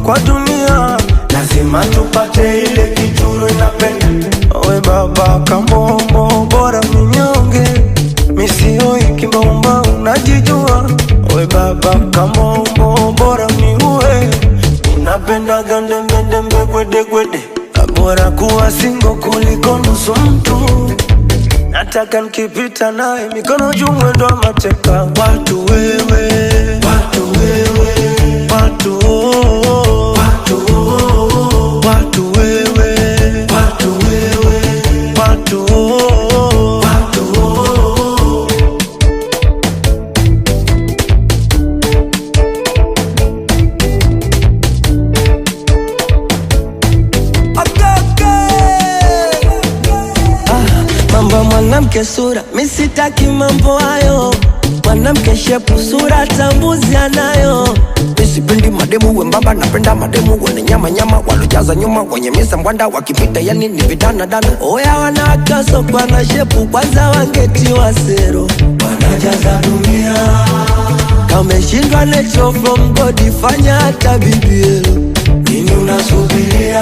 kwa dunia, lazima tupate ile kitu inapenda. We baba kamombo, bora minyonge, misio ikibomba unajijua. We baba kamombo, bora miue, unapenda gandembe gwede gwede. Bora kuwa singo kuliko nusu mtu. Nataka nikipita naye mikono juu mwendo wa mateka. Watu wewe, watu wewe, watu oh, watu oh, watu wewe, watu wewe, watu oh, watu oh. Mambo mwanamke sura, misitaki mambo hayo. Mwanamke shepu sura, tambuzi anayo. Misipendi mademu wembamba, napenda mademu wene nyama nyama, walojaza nyuma wenye misa mwanda, wakipita yani ni vidana dana. Oya wanakaso kwa na shepu, kwanza wangeti wa sero, wanajaza dunia. Kameshindwa nature from God, fanya hata BBL. Nini unasubiria?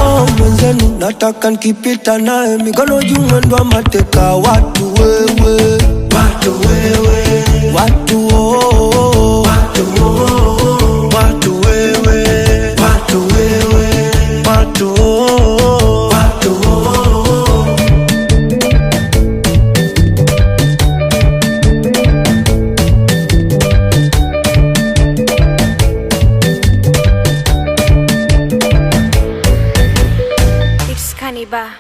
Oh mwenzenu, nataka nikipita naye mikono juu mwendo wa mateka. Watu wewe, watu wewe, watu oh, watu oh, watu wewe, watu wewe, watu oh, watu oh. It's Cannibal.